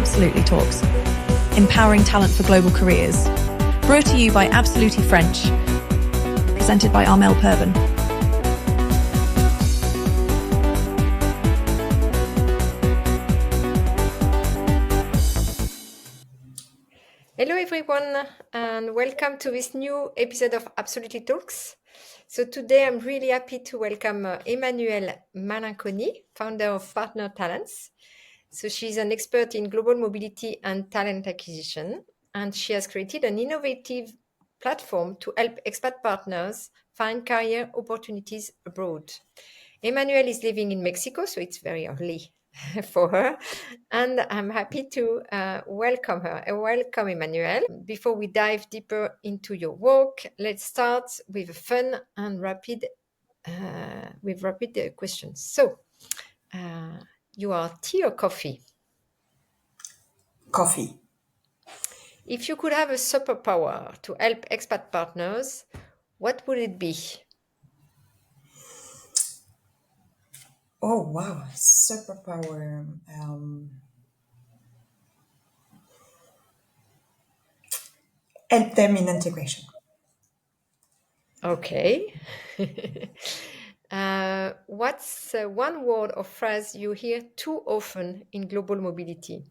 Absolutely Talks, empowering talent for global careers. Brought to you by Absolutely French, presented by Emmanuelle Malinconi. Hello everyone, and welcome to this new episode of Absolutely Talks. So today I'm really happy to welcome Emmanuelle Malinconi, founder of Partner Talents. So she's an expert in global mobility and talent acquisition, and she has created an innovative platform to help expat partners find career opportunities abroad. Emmanuelle is living in Mexico, so it's very early for her, and I'm happy to welcome her. Welcome, Emmanuelle. Before we dive deeper into your work, let's start with a fun and rapid questions. So, you are tea or coffee? Coffee. If you could have a superpower to help expat partners, what would it be? Oh wow, superpower. Help them in integration. Okay. What's one word or phrase you hear too often in global mobility?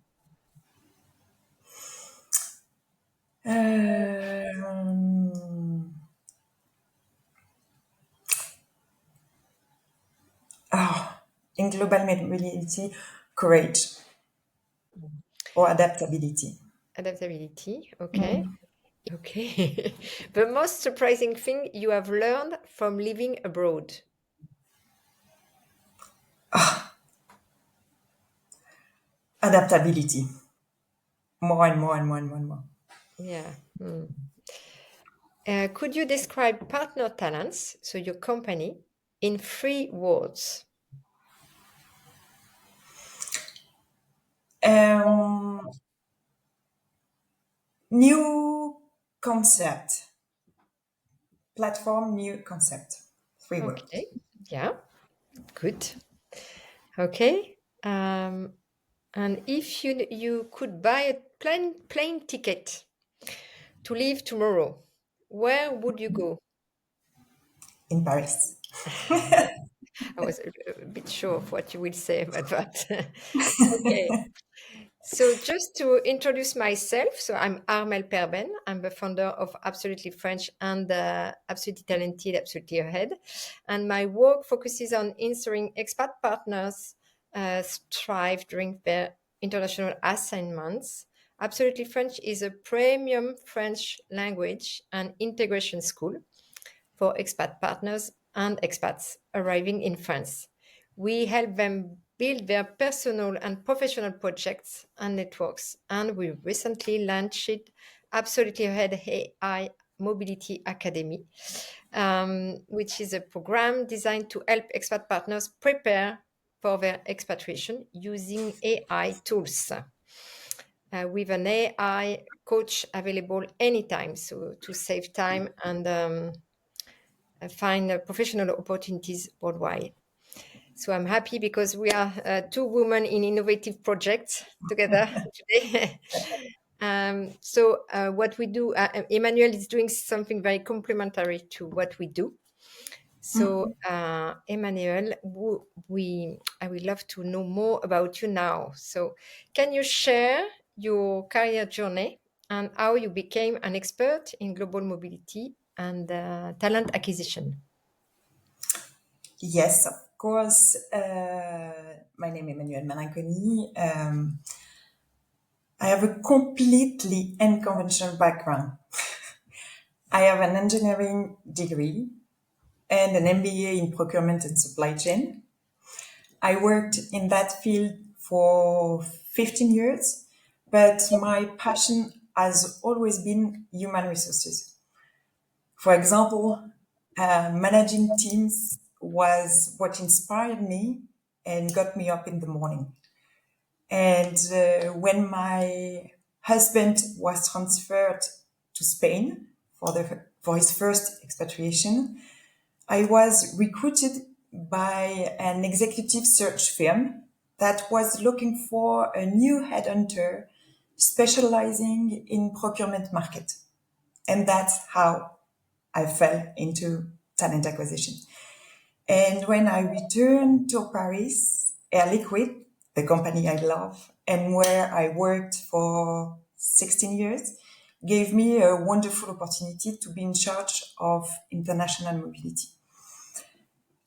Um, in global mobility, courage or adaptability. Adaptability. Okay. Okay. The most surprising thing you have learned from living abroad? Adaptability. More and more and more and more and more. Yeah. Could you describe Partner Talents, so your company, in 3 words? New concept. Platform, new concept. 3 words. Okay. Yeah. Good. Okay. And if you could buy a plane ticket to leave tomorrow, where would you go? In Paris. I was a bit sure of what you will say about that. Okay. So just to introduce myself, so I'm Armelle Perben. I'm the founder of Absolutely French and Absolutely Talented, Absolutely Ahead. And my work focuses on ensuring expat partners thrive during their international assignments. Absolutely French is a premium French language and integration school for expat partners and expats arriving in France. We help them build their personal and professional projects and networks, and we recently launched Absolutely Ahead AI Mobility Academy, which is a program designed to help expat partners prepare for their expatriation using AI tools. With an AI coach available anytime, so to save time and find professional opportunities worldwide. So I'm happy because we are 2 women in innovative projects together today. So what we do, Emmanuelle is doing something very complementary to what we do. So Emmanuelle, I would love to know more about you now. So can you share your career journey and how you became an expert in global mobility and talent acquisition? Yes, of course. My name is Emmanuelle Malinconi. I have a completely unconventional background. I have an engineering degree and an MBA in procurement and supply chain. I worked in that field for 15 years, but my passion has always been human resources. For example, managing teams was what inspired me and got me up in the morning. And when my husband was transferred to Spain for his first expatriation, I was recruited by an executive search firm that was looking for a new headhunter specializing in procurement market. And that's how I fell into talent acquisition. And when I returned to Paris, Air Liquide, the company I love and where I worked for 16 years, gave me a wonderful opportunity to be in charge of international mobility.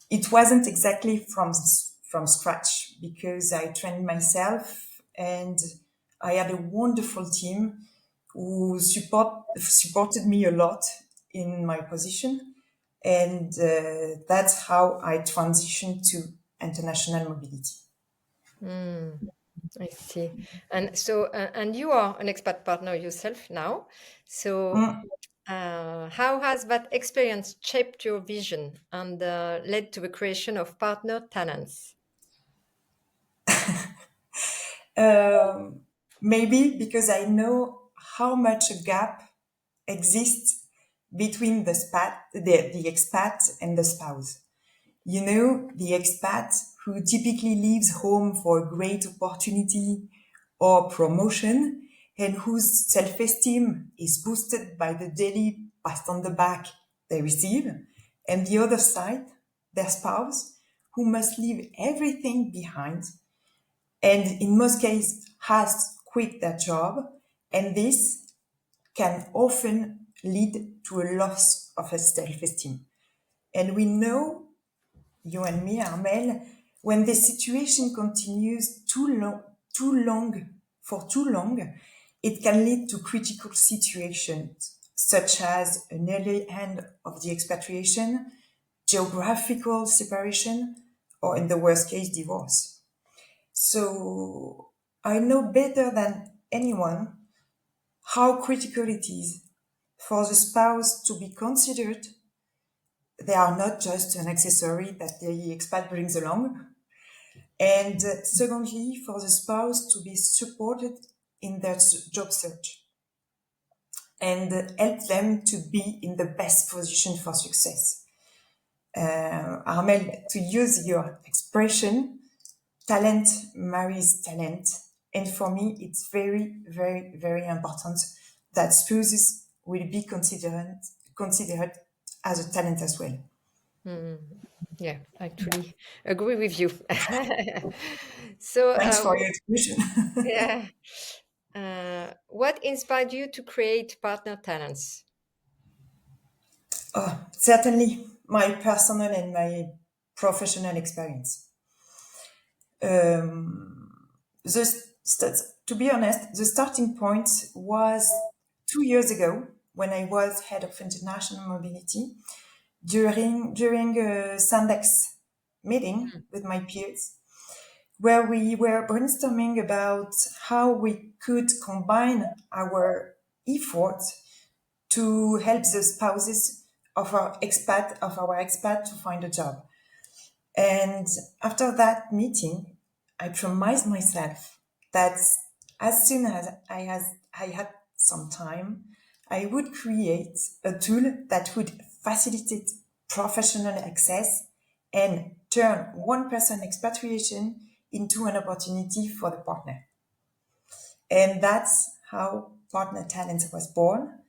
It wasn't exactly from scratch because I trained myself and I had a wonderful team who supported me a lot in my position. And that's how I transitioned to international mobility. I see. And so, and you are an expat partner yourself now. So, how has that experience shaped your vision and led to the creation of partner talents? Maybe because I know how much a gap exists between the expat and the spouse. You know, the expat who typically leaves home for a great opportunity or promotion and whose self-esteem is boosted by the daily pat on the back they receive. And the other side, their spouse, who must leave everything behind and in most cases has quit their job. And this can often lead to a loss of a self-esteem. And we know, you and me, Armel, when the situation continues for too long, it can lead to critical situations such as an early end of the expatriation, geographical separation, or in the worst case, divorce. So I know better than anyone how critical it is for the spouse to be considered. They are not just an accessory that the expat brings along. And secondly, for the spouse to be supported in their job search and help them to be in the best position for success. Armel, to use your expression, talent marries talent. And for me, it's very, very, very important that spouses will be considered as a talent as well. Yeah, I actually agree with you. So, Thanks for your expression. yeah, what inspired you to create partner talents? Certainly, my personal and my professional experience. To be honest, the starting point was 2 years ago when I was head of international mobility during a Sandex meeting with my peers, where we were brainstorming about how we could combine our efforts to help the spouses of our expat to find a job. And after that meeting, I promised myself that as soon as I had some time, I would create a tool that would facilitate professional access and turn one-person expatriation into an opportunity for the partner. And that's how Partner Talents was born,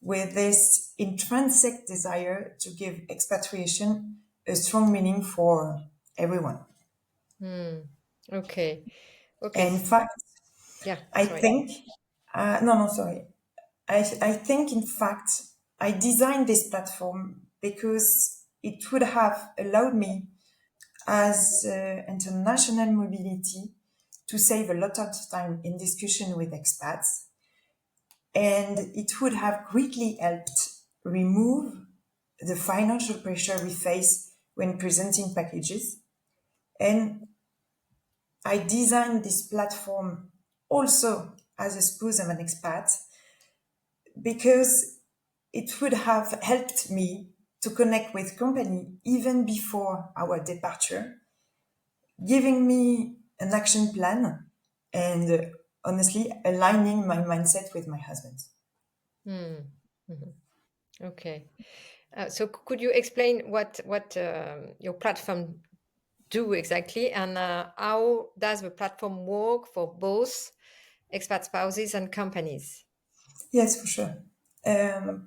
with this intrinsic desire to give expatriation a strong meaning for everyone. Okay. Okay. In fact, Yeah, I sorry. think, no, sorry. I think, in fact, I designed this platform because it would have allowed me as international mobility to save a lot of time in discussion with expats. And it would have greatly helped remove the financial pressure we face when presenting packages. And I designed this platform also as a spouse of an expat because it would have helped me to connect with company even before our departure, giving me an action plan and honestly aligning my mindset with my husband. Okay. So could you explain what your platform do exactly, and how does the platform work for both expat spouses and companies? Yes, for sure.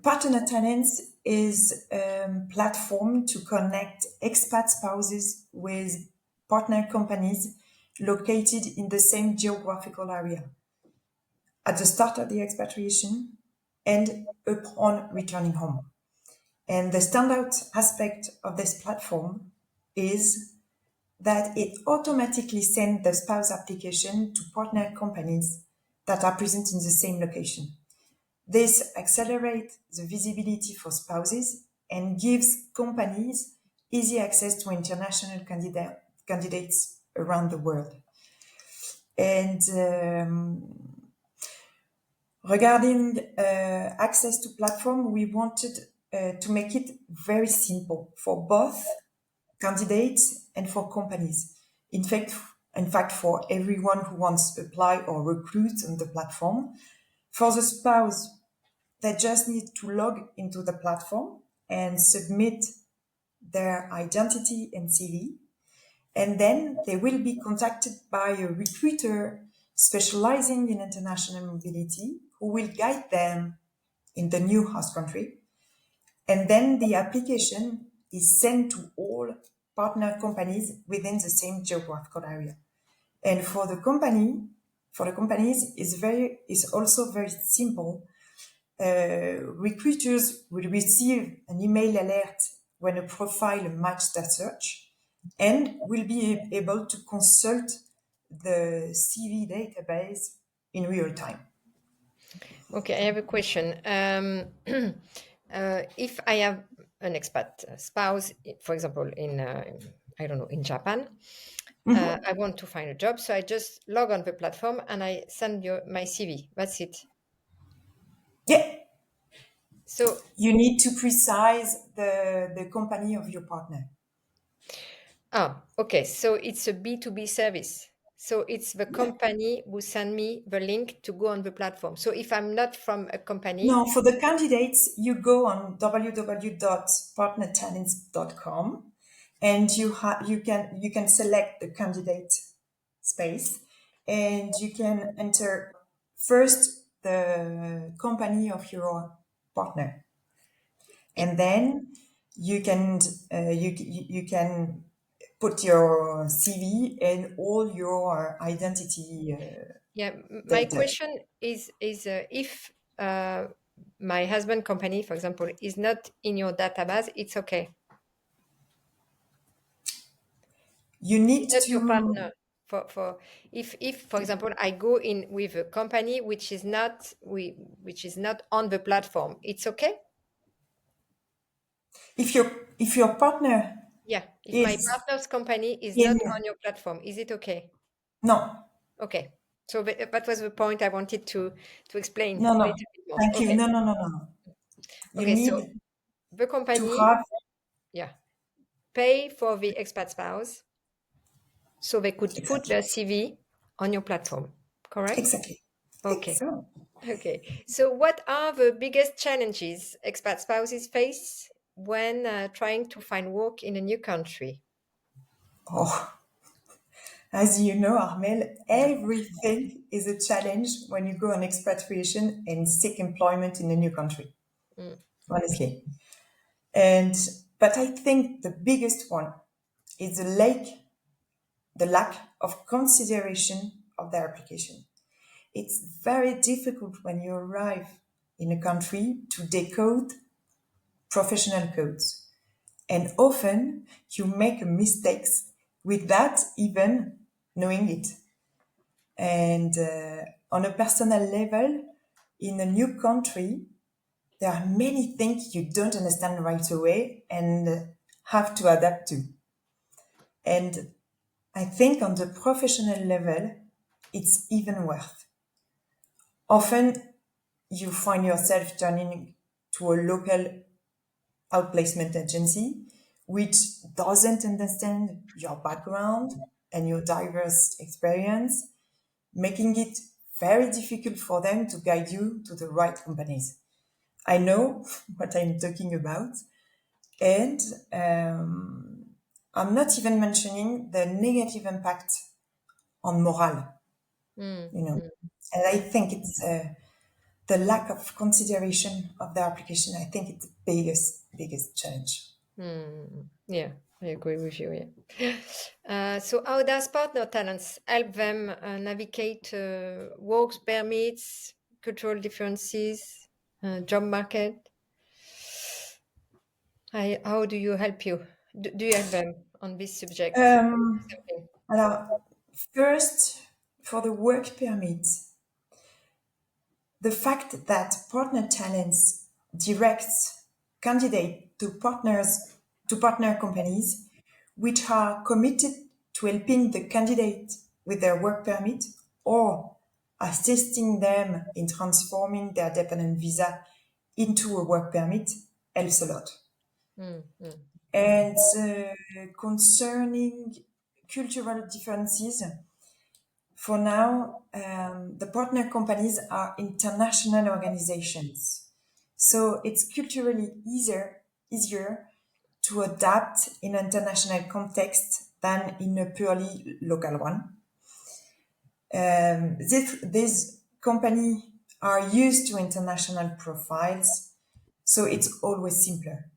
Partner Talents is a platform to connect expat spouses with partner companies located in the same geographical area at the start of the expatriation and upon returning home. And the standout aspect of this platform is that it automatically sends the spouse application to partner companies that are present in the same location. This accelerates the visibility for spouses and gives companies easy access to international candidates around the world. And regarding access to platform, we wanted to make it very simple for both candidates and for companies. In fact, for everyone who wants to apply or recruit on the platform, for the spouse, they just need to log into the platform and submit their identity and CV. And then they will be contacted by a recruiter specializing in international mobility who will guide them in the new host country. And then the application is sent to all partner companies within the same geographical area. And for the companies, is also very simple. Recruiters will receive an email alert when a profile matches their search and will be able to consult the CV database in real time. Okay, I have a question. If I have an expat spouse, for example, in I don't know, in Japan, I want to find a job, so I just log on the platform and I send you my CV. That's it. Yeah, So, you need to precise the company of your partner. okay, so it's a B2B service. So it's the Yeah. company who send me the link to go on the platform. So if I'm not from a company, No, for the candidates, you go on www.partnertalents.com and you can select the candidate space and you can enter first the company of your partner, and then you can you can put your CV and all your identity yeah, my data. question is if my husband company, for example, is not in your database, it's okay. You It's need not your to, partner. For if for example I go in with a company which is not on the platform, it's okay. if your partner Yeah, if my is partner's company is in, not on your platform, is it okay? no, Okay. So that was the point I wanted to explain no, a no, little bit more. thank you, Okay. no, no, no, no, no. You Okay. So need the to company, have, yeah, pay for the expat spouse so they could put exactly, their CV on your platform. Correct? exactly. Okay. Excellent. Okay. So what are the biggest challenges expat spouses face when trying to find work in a new country? Oh, as you know, Armel, everything is a challenge when you go on expatriation and seek employment in a new country, Mm. honestly. And but I think the biggest one is the lack of consideration of their application. It's very difficult when you arrive in a country to decode professional codes. And often you make mistakes without even knowing it. And on a personal level, in a new country, there are many things you don't understand right away and have to adapt to. And I think on the professional level, it's even worse. Often you find yourself turning to a local outplacement agency which doesn't understand your background and your diverse experience, making it very difficult for them to guide you to the right companies. I know what I'm talking about. And I'm not even mentioning the negative impact on morale, Mm, you know. mm, And I think it's the lack of consideration of the application. I think it's the biggest challenge. yeah, I agree with you. Yeah. So, how does Partner Talents help them navigate work permits, cultural differences, job market? How do you help you? Do you help them on this subject? Something. Alors, first, for the work permit, the fact that Partner Talents directs candidate to partner companies which are committed to helping the candidate with their work permit or assisting them in transforming their dependent visa into a work permit helps a lot. Mm, mm, And concerning cultural differences, for now, the partner companies are international organizations. So it's culturally easier to adapt in an international context than in a purely local one. These companies are used to international profiles, so it's always simpler.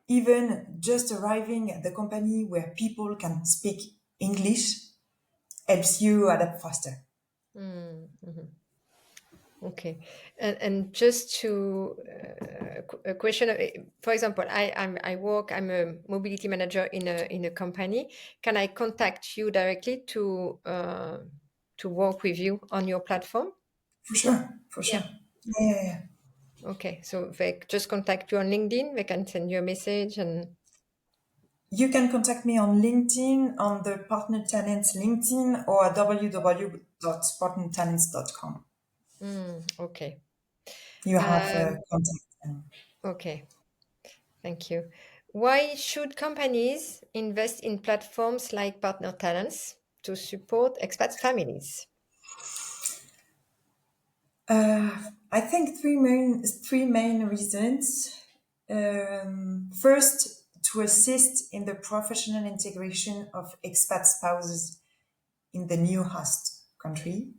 Even just arriving at the company where people can speak English helps you adapt faster. mm, mhm. Okay, and just to a question. For example, I work. I'm a mobility manager in a company. Can I contact you directly to work with you on your platform? For sure, for Yeah. sure. Yeah. Okay, so they just contact you on LinkedIn. They can send you a message and. You can contact me on LinkedIn, on the Partner Talents LinkedIn, or www.partnertalents.com. Okay. You have Um, contact. okay. Thank you. Why should companies invest in platforms like Partner Talents to support expat families? I think three main reasons. First, to assist in the professional integration of expat spouses in the new host country.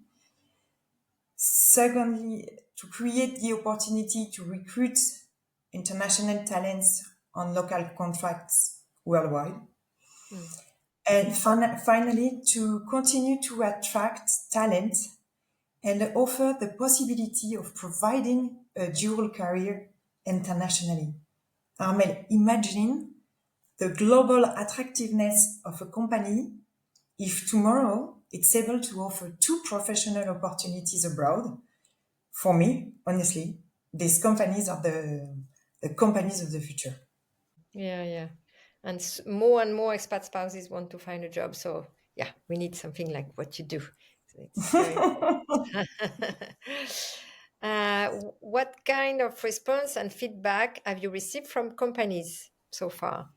Secondly, to create the opportunity to recruit international talents on local contracts worldwide. Mm, And finally, to continue to attract talent and offer the possibility of providing a dual career internationally. Armel, imagine the global attractiveness of a company if tomorrow it's able to offer two professional opportunities abroad. For me, honestly, these companies are the companies of the future. yeah, yeah. More and more expat spouses want to find a job. So, yeah, we need something like what you do. So it's very important. What kind of response and feedback have you received from companies so far?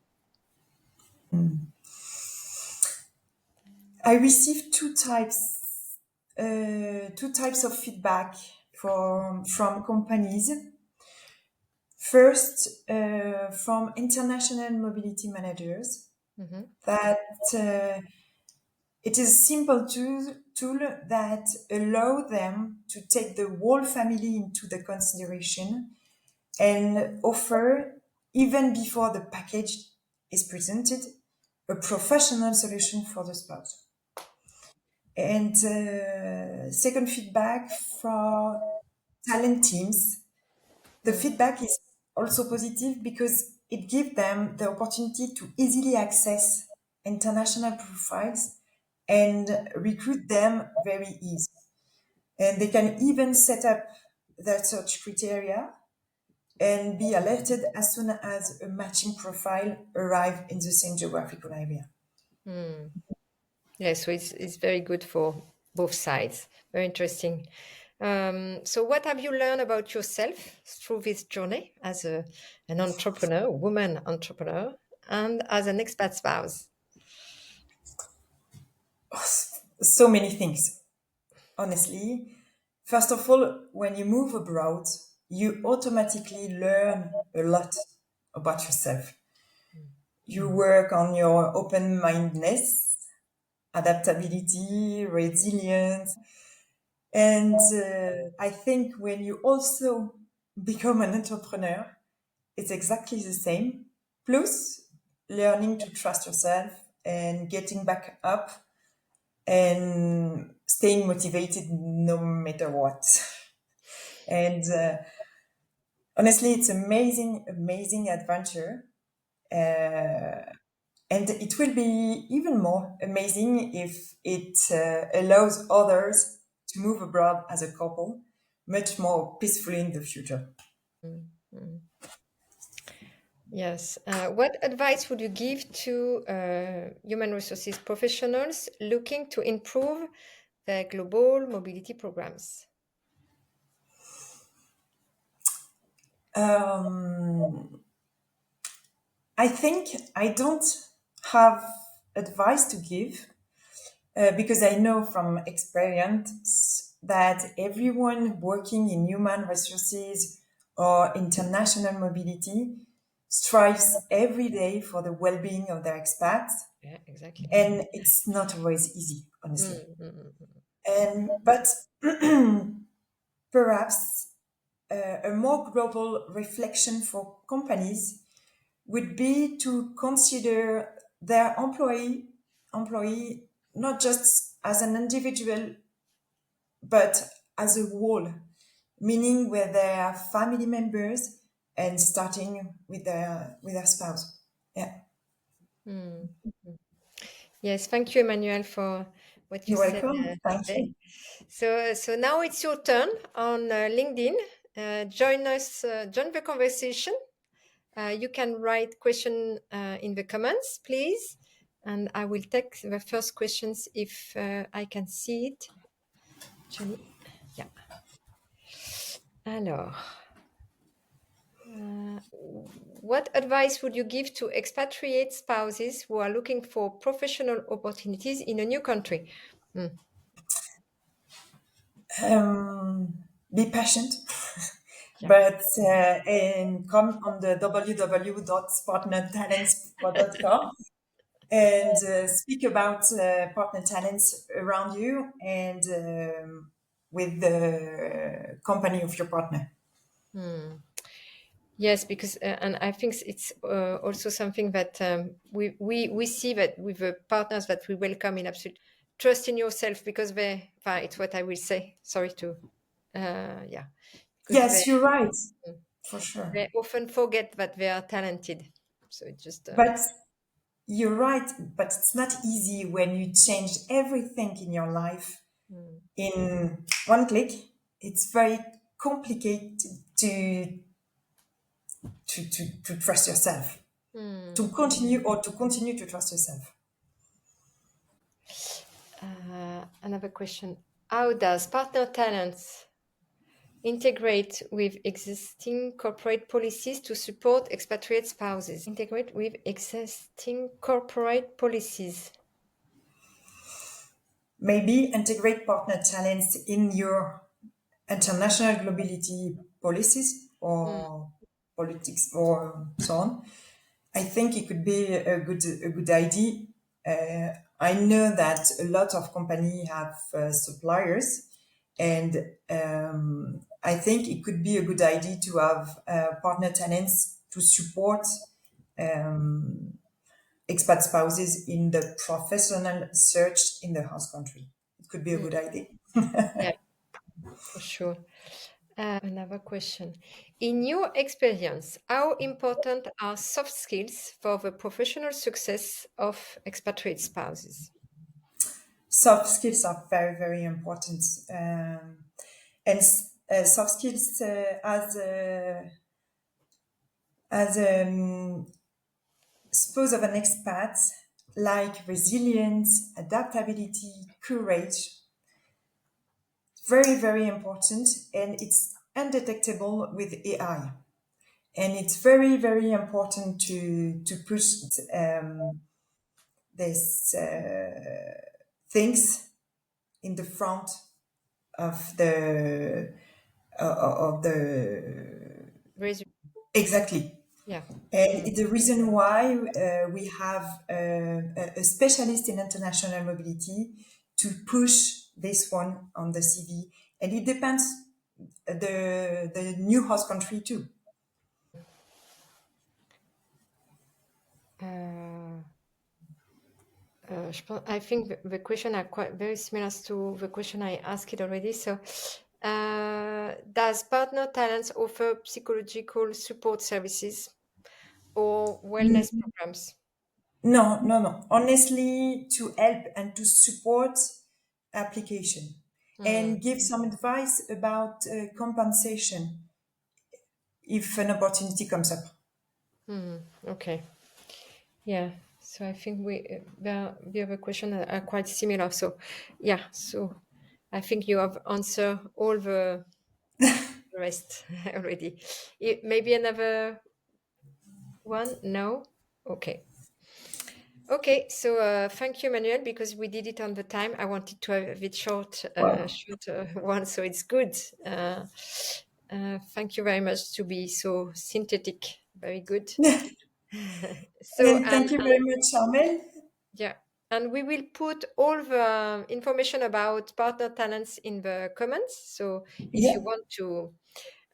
I received two types of feedback from companies. First, from international mobility managers, Mhm. that it is a simple tool that allow them to take the whole family into the consideration and offer, even before the package is presented, a professional solution for the spouse. And second feedback for talent teams. The Mm, feedback is also positive because it gives them the opportunity to easily access international profiles and recruit them very easy. And they can even set up their search criteria and be alerted as soon as a matching profile arrive in the same geographical area. mm. Yeah, so it's very good for both sides. Very interesting. So, what have you learned about yourself through this journey as an entrepreneur, woman entrepreneur, and as an expat spouse? So many things, honestly. First of all, when you move abroad, you automatically learn a lot about yourself. You work on your open-mindedness, adaptability, resilience. And I think when you also become an entrepreneur, it's exactly the same. Plus, learning to trust yourself and getting back up and staying motivated no matter what. And honestly, it's amazing adventure. And it will be even more amazing if it allows others to move abroad as a couple much more peacefully in the future. Yes. What advice would you give to human resources professionals looking to improve their global mobility programs? I think I don't have advice to give because I know from experience that everyone working in human resources or international mobility strives every day for the well-being of their expats, Yeah, exactly. and it's not always easy, honestly. Mm, mm, mm, mm. And but perhaps a more global reflection for companies would be to consider their employee not just as an individual but as a whole, meaning with their family members and starting with their spouse. Yeah, Mm, mm. Yes, thank you, Emmanuel, for what you you're said welcome. Thank today. you. So now it's your turn on LinkedIn. Join us, join the conversation. You can write question in the comments, please, and I will take the first questions if I can see it. Actually, yeah. Alors, what advice would you give to expatriate spouses who are looking for professional opportunities in a new country? Be patient, Yeah. but and come on the www.partnertalents.com and speak about partner talents around you and with the company of your partner. Yes, because and I think it's also something that we see that with the partners that we welcome in absolute trust in yourself because it's what I will say. Sorry to yeah, because Yes, you're right, for sure. they often forget that they are talented. So it's just But you're right, but it's not easy when you change everything in your life in one click. It's very complicated to trust yourself, to continue to trust yourself. another question: how does partner talents integrate with existing corporate policies to support expatriate spouses? Integrate with existing corporate policies. Maybe integrate partner talents in your international globalization policies or politics or so on. I think it could be a good idea. I know that a lot of companies have suppliers, and I think it could be a good idea to have partner tenants to support expat spouses in the professional search in the host country. It could be a good idea. Yeah, for sure. Another question. In your experience, how important are soft skills for the professional success of expatriate spouses? Soft skills are very important, and soft skills as suppose of an expat like resilience, adaptability, courage, very important, and it's undetectable with AI. And it's very important to push um, these things in the front of the of the Resume. exactly. Yeah. And the reason why we have a specialist in international mobility to push this one on the CV. And it depends the new host country too. I think the question are quite very similar to the question I asked it already. So, does Partner Talents offer psychological support services or wellness programs? No, no, no. Honestly, to help and to support application Hmm. and give some advice about compensation if an opportunity comes up. Okay. Yeah. So I think the other question are quite similar. So, yeah. So I think you have answered all the rest already. Maybe another one? No? Okay. Okay, so thank you, Manuel, because we did it on the time. I wanted to have it Well, short one, so it's good. Thank you very much to be so synthetic. Very good. So, and thank you very much, Charmel. yeah, and we will put all the information about partner talents in the comments. So if you Yeah. want to,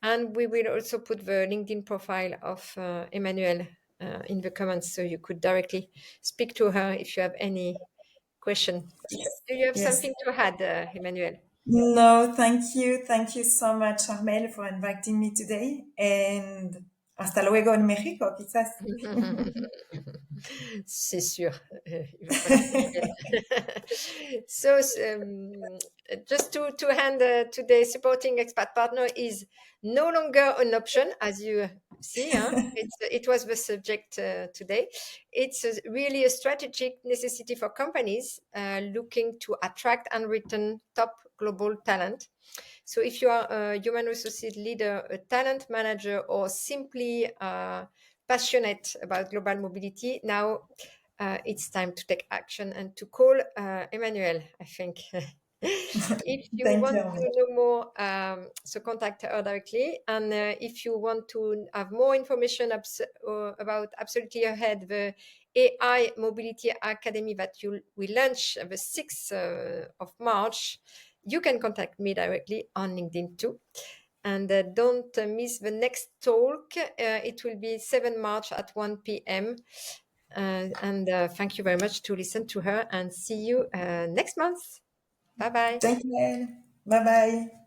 and we will also put the LinkedIn profile of Emmanuelle in the comments, so you could directly speak to her if you have any question. Do you have Yes. something to add, Emmanuelle? No, thank you. Thank you so much, Charmel, for inviting me today. And hasta luego en México, quizás. C'est sûr, il va falloir que je vienne. So, just to hand today, supporting expat partner is no longer an option, as you see. It was the subject today. It's really a strategic necessity for companies looking to attract and retain top global talent. So if you are a human resources leader, a talent manager, or simply passionate about global mobility, now it's time to take action and to call Emmanuelle, I think. If you Thank want you. to know more, so contact her directly. And if you want to have more information about Absolutely Ahead, the AI Mobility Academy that we launch the 6th of March, you can contact me directly on LinkedIn too. And don't miss the next talk. It will be 7 March at 1 p.m. And thank you very much to listen to her and see you next month. Bye bye. Thank you. Bye bye.